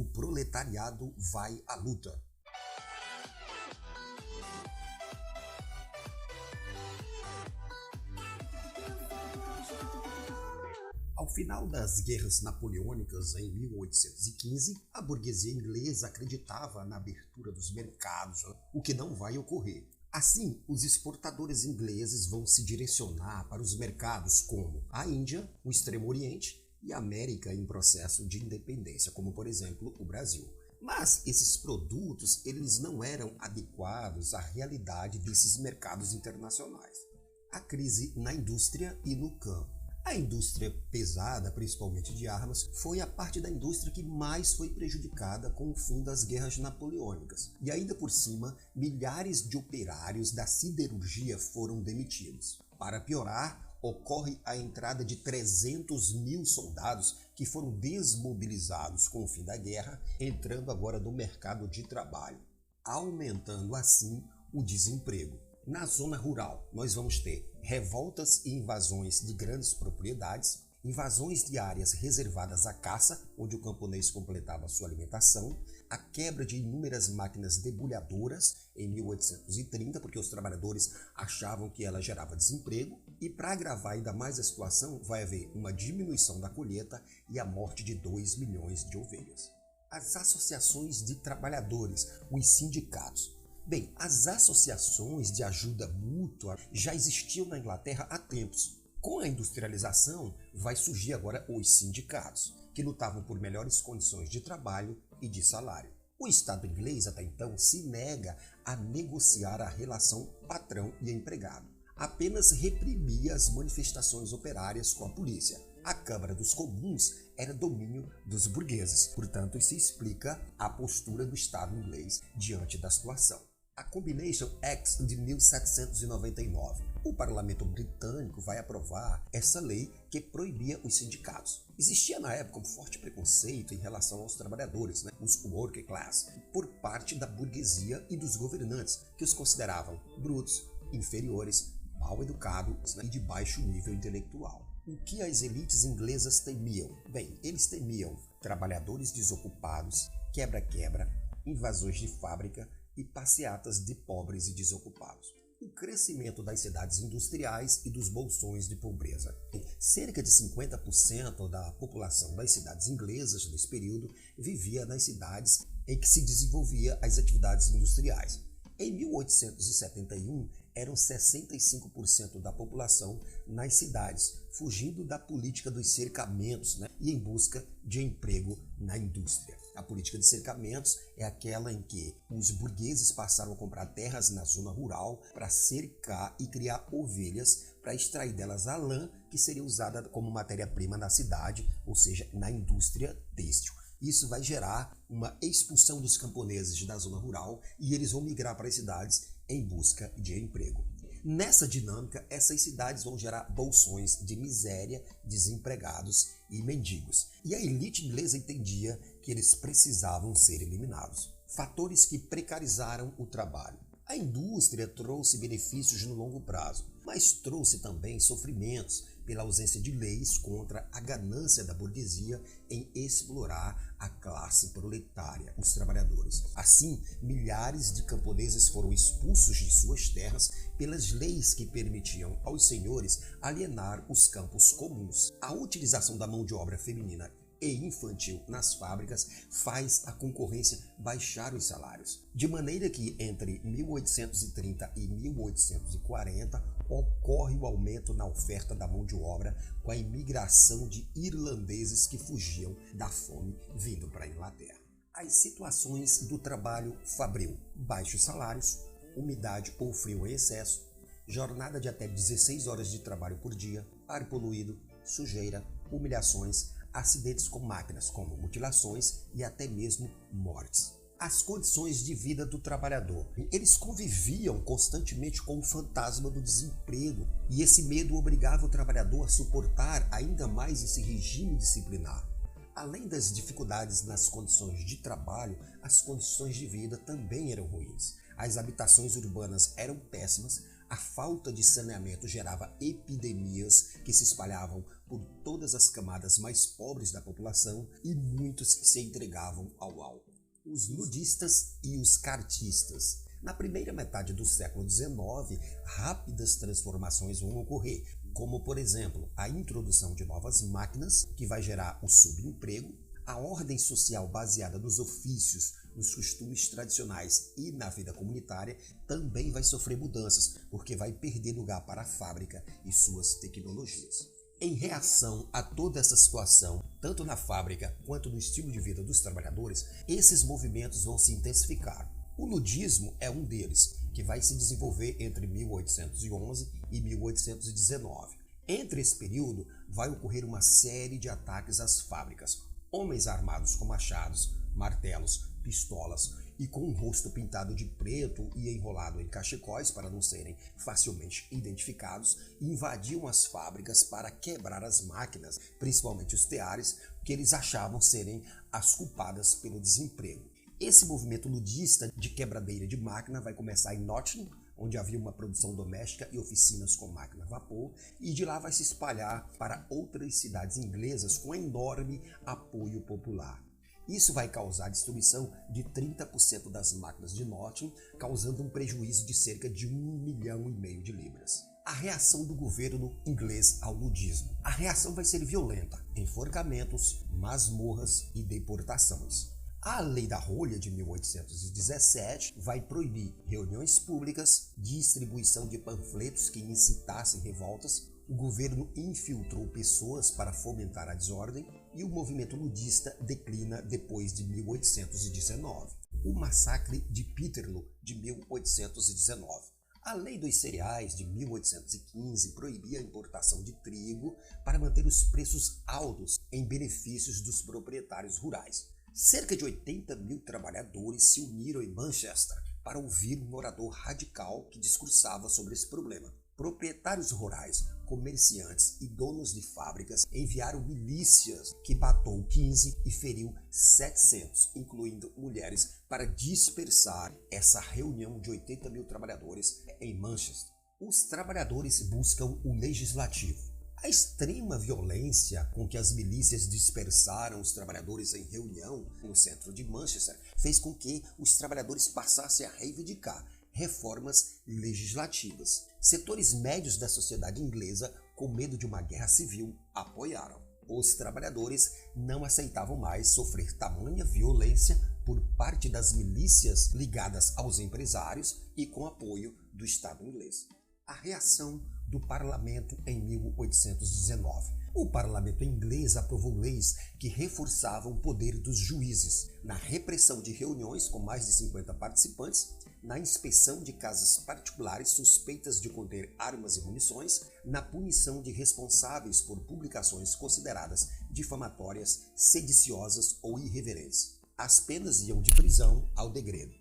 o proletariado vai à luta. Ao final das guerras napoleônicas em 1815, a burguesia inglesa acreditava na abertura dos mercados, o que não vai ocorrer. Assim, os exportadores ingleses vão se direcionar para os mercados como a Índia, o Extremo Oriente e a América em processo de independência, como por exemplo o Brasil. Mas esses produtos eles não eram adequados à realidade desses mercados internacionais. A crise na indústria e no campo. A indústria pesada, principalmente de armas, foi a parte da indústria que mais foi prejudicada com o fim das guerras napoleônicas. E ainda por cima, milhares de operários da siderurgia foram demitidos. Para piorar, ocorre a entrada de 300 mil soldados que foram desmobilizados com o fim da guerra, entrando agora no mercado de trabalho, aumentando assim o desemprego. Na zona rural, nós vamos ter revoltas e invasões de grandes propriedades, invasões de áreas reservadas à caça, onde o camponês completava sua alimentação, a quebra de inúmeras máquinas debulhadoras em 1830, porque os trabalhadores achavam que ela gerava desemprego, e para agravar ainda mais a situação, vai haver uma diminuição da colheita e a morte de 2 milhões de ovelhas. As associações de trabalhadores, os sindicatos. Bem, as associações de ajuda mútua já existiam na Inglaterra há tempos. Com a industrialização, vai surgir agora os sindicatos, que lutavam por melhores condições de trabalho e de salário. O Estado inglês, até então, se nega a negociar a relação patrão e empregado. Apenas reprimia as manifestações operárias com a polícia. A Câmara dos Comuns era domínio dos burgueses, portanto, isso explica a postura do Estado inglês diante da situação. A Combination Act de 1799. O parlamento britânico vai aprovar essa lei que proibia os sindicatos. Existia na época um forte preconceito em relação aos trabalhadores, os working class, por parte da burguesia e dos governantes, que os consideravam brutos, inferiores, mal educados e de baixo nível intelectual. O que as elites inglesas temiam? Bem, eles temiam trabalhadores desocupados, quebra-quebra, invasões de fábrica e passeatas de pobres e desocupados. O crescimento das cidades industriais e dos bolsões de pobreza. Cerca de 50% da população das cidades inglesas nesse período vivia nas cidades em que se desenvolvia as atividades industriais. Em 1871, eram 65% da população nas cidades, fugindo da política dos cercamentos e em busca de emprego na indústria. A política de cercamentos é aquela em que os burgueses passaram a comprar terras na zona rural para cercar e criar ovelhas para extrair delas a lã que seria usada como matéria-prima na cidade, ou seja, na indústria têxtil. Isso vai gerar uma expulsão dos camponeses da zona rural e eles vão migrar para as cidades em busca de emprego. Nessa dinâmica, essas cidades vão gerar bolsões de miséria, desempregados e mendigos. E a elite inglesa entendia que eles precisavam ser eliminados. Fatores que precarizaram o trabalho. A indústria trouxe benefícios no longo prazo, mas trouxe também sofrimentos pela ausência de leis contra a ganância da burguesia em explorar a classe proletária, os trabalhadores. Assim, milhares de camponeses foram expulsos de suas terras pelas leis que permitiam aos senhores alienar os campos comuns. A utilização da mão de obra feminina e infantil nas fábricas faz a concorrência baixar os salários. De maneira que entre 1830 e 1840 ocorre o aumento na oferta da mão de obra com a imigração de irlandeses que fugiam da fome vindo para a Inglaterra. As situações do trabalho fabril: baixos salários, umidade ou frio em excesso, jornada de até 16 horas de trabalho por dia, ar poluído, sujeira, humilhações, acidentes com máquinas, como mutilações e até mesmo mortes. As condições de vida do trabalhador. Eles conviviam constantemente com o fantasma do desemprego e esse medo obrigava o trabalhador a suportar ainda mais esse regime disciplinar. Além das dificuldades nas condições de trabalho, as condições de vida também eram ruins. As habitações urbanas eram péssimas, A falta de saneamento gerava epidemias que se espalhavam por todas as camadas mais pobres da população e muitos se entregavam ao álcool. Os nudistas e os cartistas. Na primeira metade do século XIX, rápidas transformações vão ocorrer, como, por exemplo, a introdução de novas máquinas, que vai gerar o subemprego, a ordem social baseada nos ofícios, nos costumes tradicionais e na vida comunitária também vai sofrer mudanças, porque vai perder lugar para a fábrica e suas tecnologias. Em reação a toda essa situação, tanto na fábrica quanto no estilo de vida dos trabalhadores, esses movimentos vão se intensificar. O nudismo é um deles, que vai se desenvolver entre 1811 e 1819. Entre esse período, vai ocorrer uma série de ataques às fábricas. Homens armados com machados, martelos, pistolas e com o rosto pintado de preto e enrolado em cachecóis para não serem facilmente identificados, invadiam as fábricas para quebrar as máquinas, principalmente os teares, que eles achavam serem as culpadas pelo desemprego. Esse movimento nudista de quebradeira de máquina vai começar em Nottingham, onde havia uma produção doméstica e oficinas com máquina a vapor, e de lá vai se espalhar para outras cidades inglesas com enorme apoio popular. Isso vai causar a destruição de 30% das máquinas de Nottingham, causando um prejuízo de cerca de 1,5 milhão de libras. A reação do governo inglês ao nudismo. A reação vai ser violenta, enforcamentos, masmorras e deportações. A Lei da Rolha de 1817 vai proibir reuniões públicas, distribuição de panfletos que incitassem revoltas. O governo infiltrou pessoas para fomentar a desordem e o movimento nudista declina depois de 1819. O massacre de Peterloo de 1819. A Lei dos Cereais de 1815 proibia a importação de trigo para manter os preços altos em benefícios dos proprietários rurais. Cerca de 80 mil trabalhadores se uniram em Manchester para ouvir um orador radical que discursava sobre esse problema. Proprietários rurais, comerciantes e donos de fábricas enviaram milícias que matou 15 e feriu 700, incluindo mulheres, para dispersar essa reunião de 80 mil trabalhadores em Manchester. Os trabalhadores buscam o legislativo. A extrema violência com que as milícias dispersaram os trabalhadores em reunião no centro de Manchester fez com que os trabalhadores passassem a reivindicar reformas legislativas. Setores médios da sociedade inglesa, com medo de uma guerra civil, apoiaram. Os trabalhadores não aceitavam mais sofrer tamanha violência por parte das milícias ligadas aos empresários e com apoio do Estado inglês. A reação do parlamento em 1819. O parlamento inglês aprovou leis que reforçavam o poder dos juízes na repressão de reuniões com mais de 50 participantes, na inspeção de casas particulares suspeitas de conter armas e munições, na punição de responsáveis por publicações consideradas difamatórias, sediciosas ou irreverentes. As penas iam de prisão ao degredo.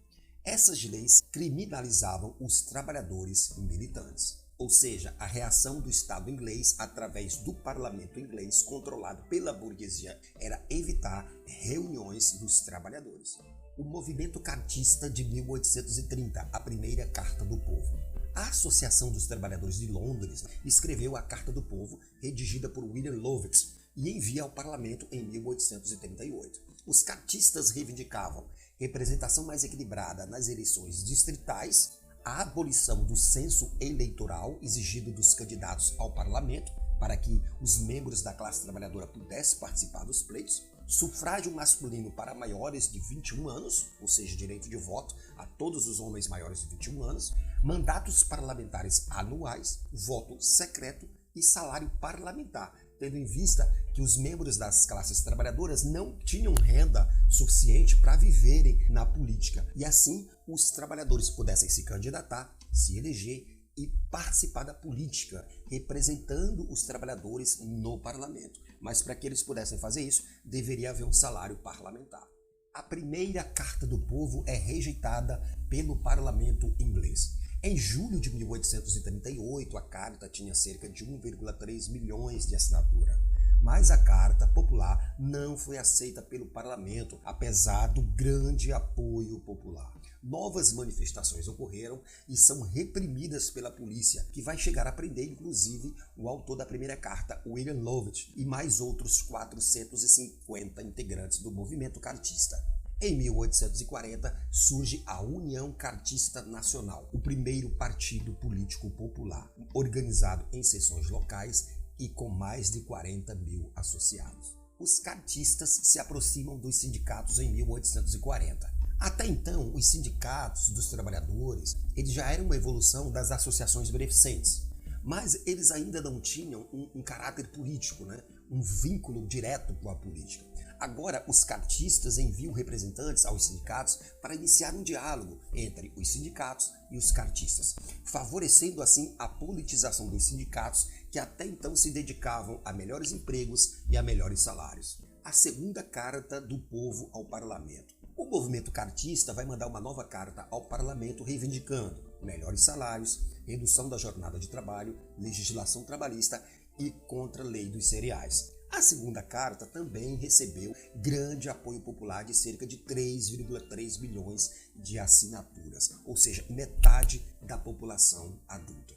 Essas leis criminalizavam os trabalhadores militantes. Ou seja, a reação do Estado inglês através do parlamento inglês controlado pela burguesia era evitar reuniões dos trabalhadores. O movimento cartista de 1830, a primeira Carta do Povo. A Associação dos Trabalhadores de Londres escreveu a Carta do Povo, redigida por William Lovett, e envia ao parlamento em 1838. Os cartistas reivindicavam representação mais equilibrada nas eleições distritais, a abolição do censo eleitoral exigido dos candidatos ao parlamento para que os membros da classe trabalhadora pudessem participar dos pleitos, sufrágio masculino para maiores de 21 anos, ou seja, direito de voto a todos os homens maiores de 21 anos, mandatos parlamentares anuais, voto secreto e salário parlamentar, tendo em vista que os membros das classes trabalhadoras não tinham renda suficiente para viverem na política e assim os trabalhadores pudessem se candidatar, se eleger e participar da política, representando os trabalhadores no parlamento. Mas para que eles pudessem fazer isso, deveria haver um salário parlamentar. A primeira Carta do Povo é rejeitada pelo parlamento inglês. Em julho de 1838, a carta tinha cerca de 1,3 milhões de assinatura. Mas a Carta Popular não foi aceita pelo parlamento, apesar do grande apoio popular. Novas manifestações ocorreram e são reprimidas pela polícia, que vai chegar a prender, inclusive, o autor da primeira carta, William Lovett, e mais outros 450 integrantes do movimento cartista. Em 1840, surge a União Cartista Nacional, o primeiro partido político popular, organizado em seções locais e com mais de 40 mil associados. Os cartistas se aproximam dos sindicatos em 1840. Até então, os sindicatos dos trabalhadores eles já eram uma evolução das associações beneficentes, mas eles ainda não tinham um caráter político, né? Um vínculo direto com a política. Agora, os cartistas enviam representantes aos sindicatos para iniciar um diálogo entre os sindicatos e os cartistas, favorecendo assim a politização dos sindicatos que até então se dedicavam a melhores empregos e a melhores salários. A segunda carta do povo ao parlamento. O movimento cartista vai mandar uma nova carta ao parlamento reivindicando melhores salários, redução da jornada de trabalho, legislação trabalhista e contra a lei dos cereais. A segunda carta também recebeu grande apoio popular de cerca de 3,3 milhões de assinaturas, ou seja, metade da população adulta.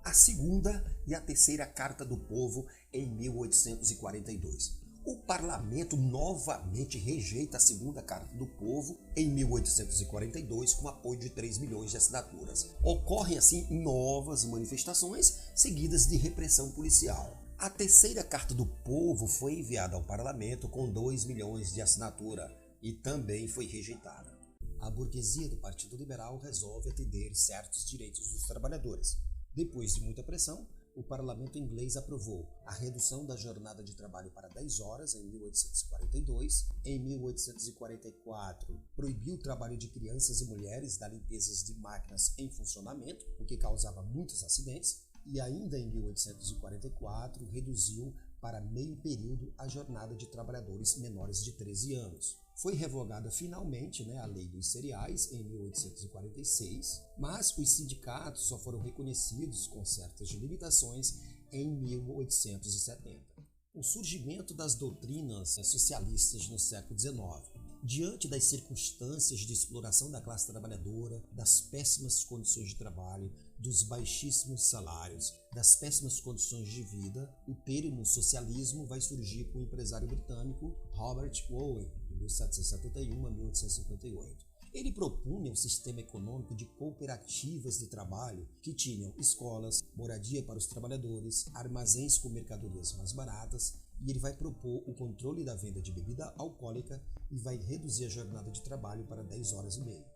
A segunda e a terceira carta do povo em 1842. O parlamento novamente rejeita a segunda carta do povo em 1842 com apoio de 3 milhões de assinaturas. Ocorrem assim novas manifestações seguidas de repressão policial. A terceira carta do povo foi enviada ao parlamento com 2 milhões de assinatura e também foi rejeitada. A burguesia do Partido Liberal resolve atender certos direitos dos trabalhadores. Depois de muita pressão, o parlamento inglês aprovou a redução da jornada de trabalho para 10 horas em 1842. Em 1844, proibiu o trabalho de crianças e mulheres da limpeza de máquinas em funcionamento, o que causava muitos acidentes. E ainda em 1844, reduziu para meio período a jornada de trabalhadores menores de 13 anos. Foi revogada finalmente a lei dos cereais em 1846, mas os sindicatos só foram reconhecidos com certas limitações em 1870. O surgimento das doutrinas socialistas no século XIX. Diante das circunstâncias de exploração da classe trabalhadora, das péssimas condições de trabalho, dos baixíssimos salários, das péssimas condições de vida, o termo socialismo vai surgir com o empresário britânico Robert Owen, de 1771 a 1858. Ele propunha um sistema econômico de cooperativas de trabalho que tinham escolas, moradia para os trabalhadores, armazéns com mercadorias mais baratas, e ele vai propor o controle da venda de bebida alcoólica e vai reduzir a jornada de trabalho para 10 horas e meia.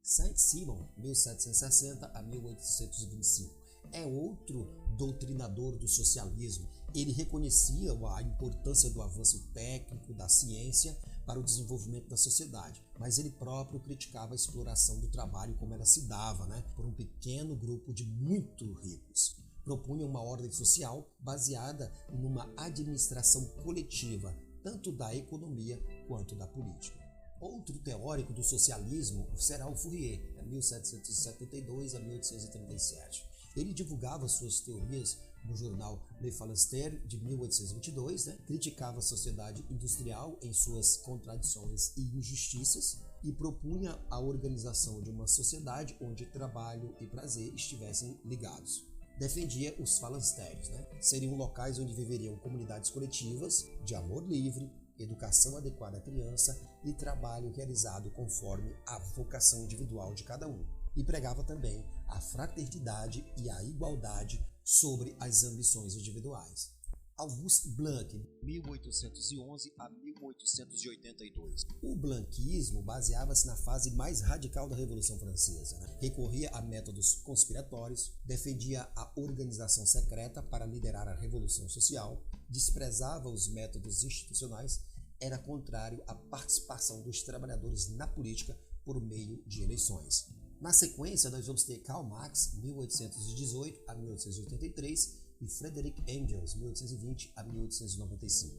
Saint-Simon, 1760 a 1825, é outro doutrinador do socialismo. Ele reconhecia a importância do avanço técnico da ciência para o desenvolvimento da sociedade, mas ele próprio criticava a exploração do trabalho como ela se dava, por um pequeno grupo de muito ricos. Propunha uma ordem social baseada numa administração coletiva, tanto da economia quanto da política. Outro teórico do socialismo será o Fourier, de 1772 a 1837. Ele divulgava suas teorias no jornal Le Phalanstère, de 1822, criticava a sociedade industrial em suas contradições e injustiças e propunha a organização de uma sociedade onde trabalho e prazer estivessem ligados. Defendia os phalanstérios, seriam locais onde viveriam comunidades coletivas de amor livre, educação adequada à criança e trabalho realizado conforme a vocação individual de cada um. E pregava também a fraternidade e a igualdade sobre as ambições individuais. Auguste Blanc, 1811 a 1882. O blanquismo baseava-se na fase mais radical da Revolução Francesa. Recorria a métodos conspiratórios, defendia a organização secreta para liderar a Revolução Social, desprezava os métodos institucionais, era contrário à participação dos trabalhadores na política por meio de eleições. Na sequência, nós vamos ter Karl Marx, 1818 a 1883, e Frederick Engels, 1820 a 1895.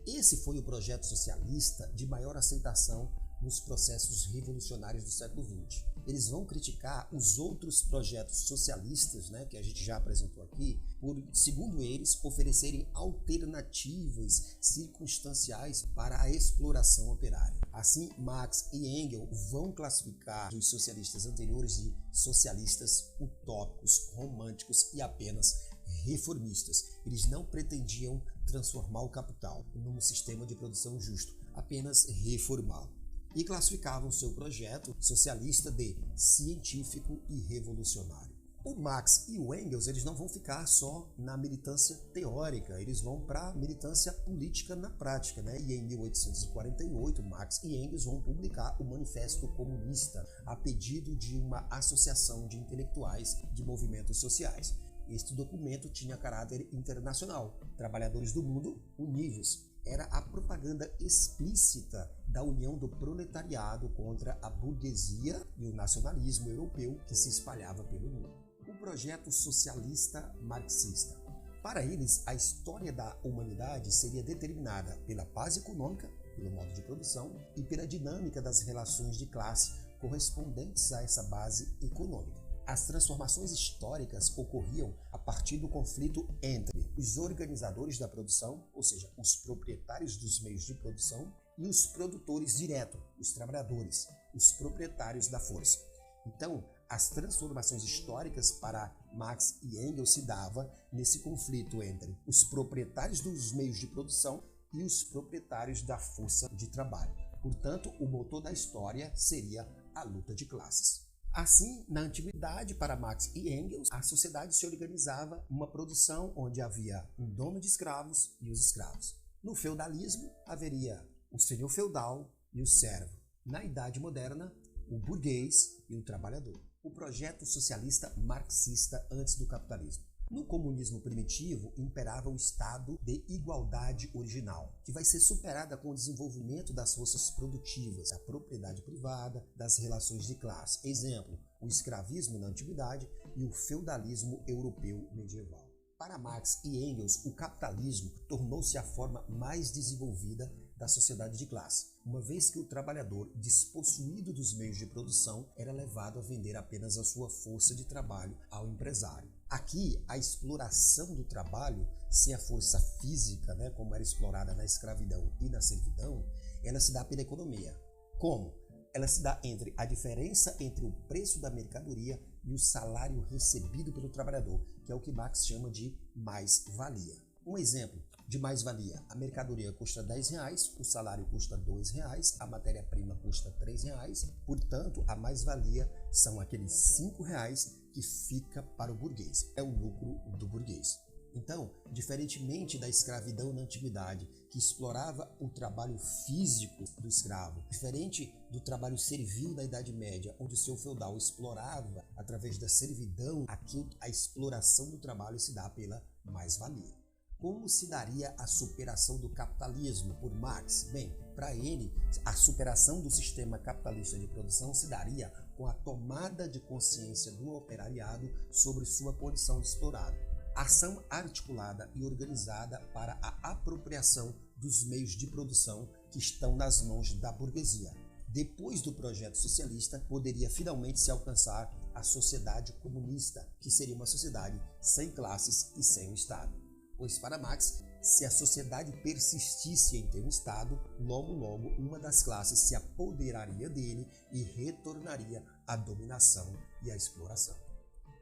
Esse foi o projeto socialista de maior aceitação nos processos revolucionários do século XX. Eles vão criticar os outros projetos socialistas, né, que a gente já apresentou aqui, por, segundo eles, oferecerem alternativas circunstanciais para a exploração operária. Assim, Marx e Engels vão classificar os socialistas anteriores de socialistas utópicos, românticos e apenas reformistas. Eles não pretendiam transformar o capital num sistema de produção justo, apenas reformá-lo. E classificavam seu projeto socialista de científico e revolucionário. O Marx e o Engels, eles não vão ficar só na militância teórica, eles vão para a militância política na prática, né? E em 1848, Marx e Engels vão publicar o Manifesto Comunista, a pedido de uma associação de intelectuais de movimentos sociais. Este documento tinha caráter internacional. Trabalhadores do mundo unidos. Era a propaganda explícita da união do proletariado contra a burguesia e o nacionalismo europeu que se espalhava pelo mundo. O projeto socialista marxista. Para eles, a história da humanidade seria determinada pela paz econômica, pelo modo de produção e pela dinâmica das relações de classe correspondentes a essa base econômica. As transformações históricas ocorriam a partir do conflito entre os organizadores da produção, ou seja, os proprietários dos meios de produção, e os produtores diretos, os trabalhadores, os proprietários da força. Então, as transformações históricas para Marx e Engels se dava nesse conflito entre os proprietários dos meios de produção e os proprietários da força de trabalho. Portanto, o motor da história seria a luta de classes. Assim, na antiguidade, para Marx e Engels, a sociedade se organizava uma produção onde havia um dono de escravos e os escravos. No feudalismo, haveria o senhor feudal e o servo. Na Idade Moderna, o burguês e o trabalhador. O projeto socialista marxista antes do capitalismo. No comunismo primitivo, imperava o estado de igualdade original, que vai ser superada com o desenvolvimento das forças produtivas, da propriedade privada, das relações de classe. Exemplo, o escravismo na antiguidade e o feudalismo europeu medieval. Para Marx e Engels, o capitalismo tornou-se a forma mais desenvolvida da sociedade de classe, uma vez que o trabalhador, despossuído dos meios de produção, era levado a vender apenas a sua força de trabalho ao empresário. Aqui, a exploração do trabalho, sem a força física, né, como era explorada na escravidão e na servidão, ela se dá pela economia. Como? Ela se dá entre a diferença entre o preço da mercadoria e o salário recebido pelo trabalhador, que é o que Marx chama de mais-valia. Um exemplo de mais-valia: a mercadoria custa R$10, o salário custa R$2, a matéria-prima custa R$3, portanto, a mais-valia são aqueles R$5 que fica para o burguês, é o lucro do burguês. Então, diferentemente da escravidão na antiguidade, que explorava o trabalho físico do escravo, diferente do trabalho servil da Idade Média, onde o seu feudal explorava através da servidão, aqui a exploração do trabalho se dá pela mais-valia. Como se daria a superação do capitalismo por Marx? Bem, para ele, a superação do sistema capitalista de produção se daria com a tomada de consciência do operariado sobre sua condição de explorado. Ação articulada e organizada para a apropriação dos meios de produção que estão nas mãos da burguesia. Depois do projeto socialista, poderia finalmente se alcançar a sociedade comunista, que seria uma sociedade sem classes e sem o Estado. Pois para Marx, se a sociedade persistisse em ter um Estado, logo uma das classes se apoderaria dele e retornaria à dominação e à exploração.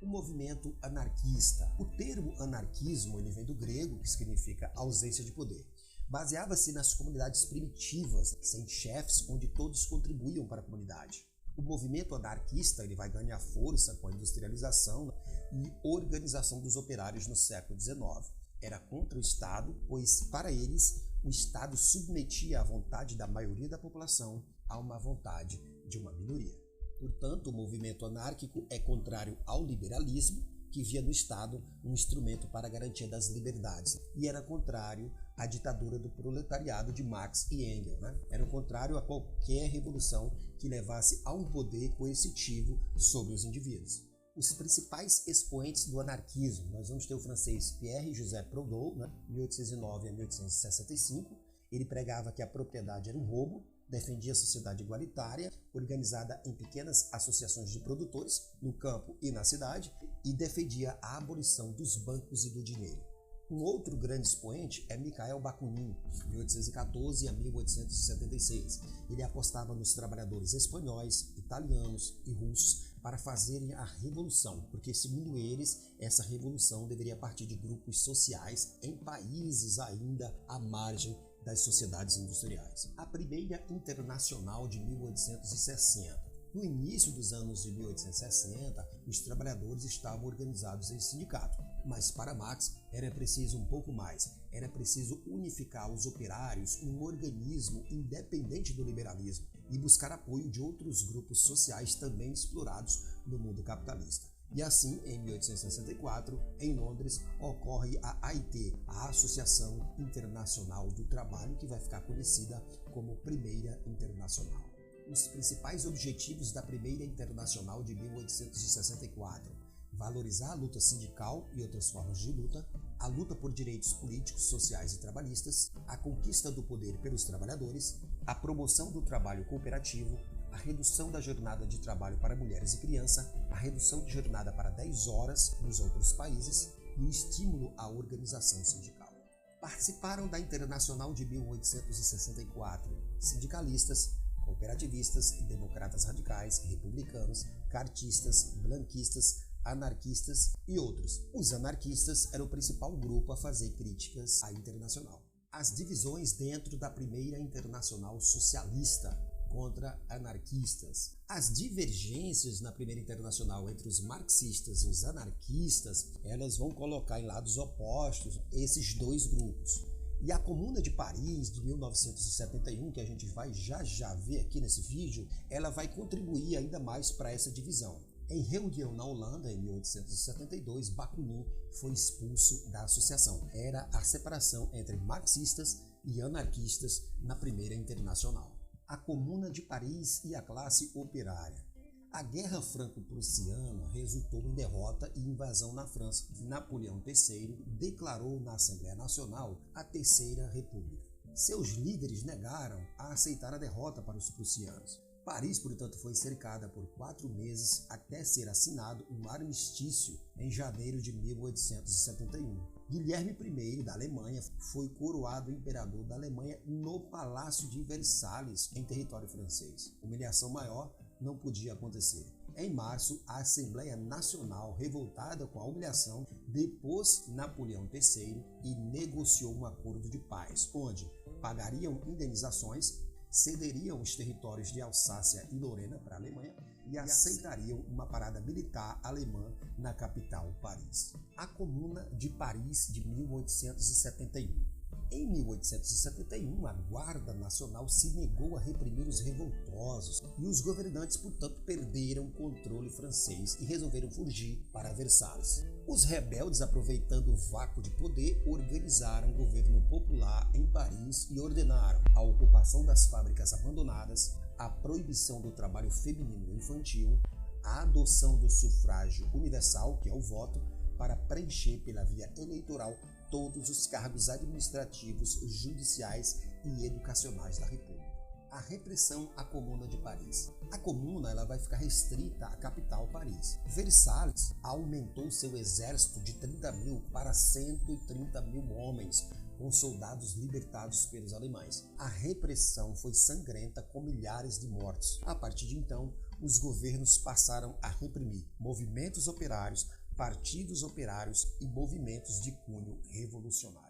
O movimento anarquista. O termo anarquismo ele vem do grego, que significa ausência de poder. Baseava-se nas comunidades primitivas, sem chefes, onde todos contribuíam para a comunidade. O movimento anarquista ele vai ganhar força com a industrialização e organização dos operários no século XIX. Era contra o Estado, pois, para eles, o Estado submetia a vontade da maioria da população a uma vontade de uma minoria. Portanto, o movimento anárquico é contrário ao liberalismo, que via no Estado um instrumento para a garantia das liberdades, e era contrário à ditadura do proletariado de Marx e Engels, né? Era contrário a qualquer revolução que levasse a um poder coercitivo sobre os indivíduos. Os principais expoentes do anarquismo, nós vamos ter o francês Pierre-Joseph Proudhon, 1809 a 1865, ele pregava que a propriedade era um roubo, Defendia a sociedade igualitária, organizada em pequenas associações de produtores, no campo e na cidade, e defendia a abolição dos bancos e do dinheiro. Um outro grande expoente é Mikhail Bakunin, 1814 a 1876. Ele apostava nos trabalhadores espanhóis, italianos e russos para fazerem a revolução, porque, segundo eles, essa revolução deveria partir de grupos sociais em países ainda à margem das sociedades industriais. A Primeira Internacional de 1860. No início dos anos de 1860, os trabalhadores estavam organizados em sindicato, mas para Marx era preciso um pouco mais. Era preciso unificar os operários em um organismo independente do liberalismo e buscar apoio de outros grupos sociais também explorados no mundo capitalista. E assim, em 1864, em Londres, ocorre a AIT, a Associação Internacional do Trabalho, que vai ficar conhecida como Primeira Internacional. Os principais objetivos da Primeira Internacional de 1864: valorizar a luta sindical e outras formas de luta, a luta por direitos políticos, sociais e trabalhistas, a conquista do poder pelos trabalhadores, a promoção do trabalho cooperativo, a redução da jornada de trabalho para mulheres e crianças, a redução de jornada para 10 horas nos outros países e o estímulo à organização sindical. Participaram da Internacional de 1864 sindicalistas, cooperativistas, democratas radicais, republicanos, cartistas, blanquistas, anarquistas e outros. Os anarquistas eram o principal grupo a fazer críticas à Internacional. As divisões dentro da Primeira Internacional Socialista contra anarquistas. As divergências na Primeira Internacional entre os marxistas e os anarquistas, elas vão colocar em lados opostos esses dois grupos. E a Comuna de Paris, de 1971, que a gente vai já ver aqui nesse vídeo, ela vai contribuir ainda mais para essa divisão. Em reunião na Holanda, em 1872, Bakunin foi expulso da associação. Era a separação entre marxistas e anarquistas na Primeira Internacional. A Comuna de Paris e a classe operária. A Guerra Franco-Prussiana resultou em derrota e invasão na França. Napoleão III declarou na Assembleia Nacional a Terceira República. Seus líderes negaram a aceitar a derrota para os prussianos. Paris, portanto, foi cercada por 4 meses até ser assinado um armistício em janeiro de 1871. Guilherme I da Alemanha foi coroado imperador da Alemanha no Palácio de Versalhes, em território francês. Humilhação maior não podia acontecer. Em março, a Assembleia Nacional, revoltada com a humilhação, depôs Napoleão III e negociou um acordo de paz, onde pagariam indenizações, cederiam os territórios de Alsácia e Lorena para a Alemanha e aceitariam uma parada militar alemã na capital, Paris. A Comuna de Paris de 1871. Em 1871, a Guarda Nacional se negou a reprimir os revoltosos e os governantes, portanto, perderam o controle francês e resolveram fugir para Versalhes. Os rebeldes, aproveitando o vácuo de poder, organizaram um governo popular em Paris e ordenaram a ocupação das fábricas abandonadas, a proibição do trabalho feminino e infantil, a adoção do sufrágio universal, que é o voto, para preencher pela via eleitoral todos os cargos administrativos, judiciais e educacionais da República. A repressão à Comuna de Paris. A Comuna ela vai ficar restrita à capital, Paris. Versalhes aumentou seu exército de 30 mil para 130 mil homens, com soldados libertados pelos alemães. A repressão foi sangrenta, com milhares de mortos. A partir de então, os governos passaram a reprimir movimentos operários, partidos operários e movimentos de cunho revolucionário.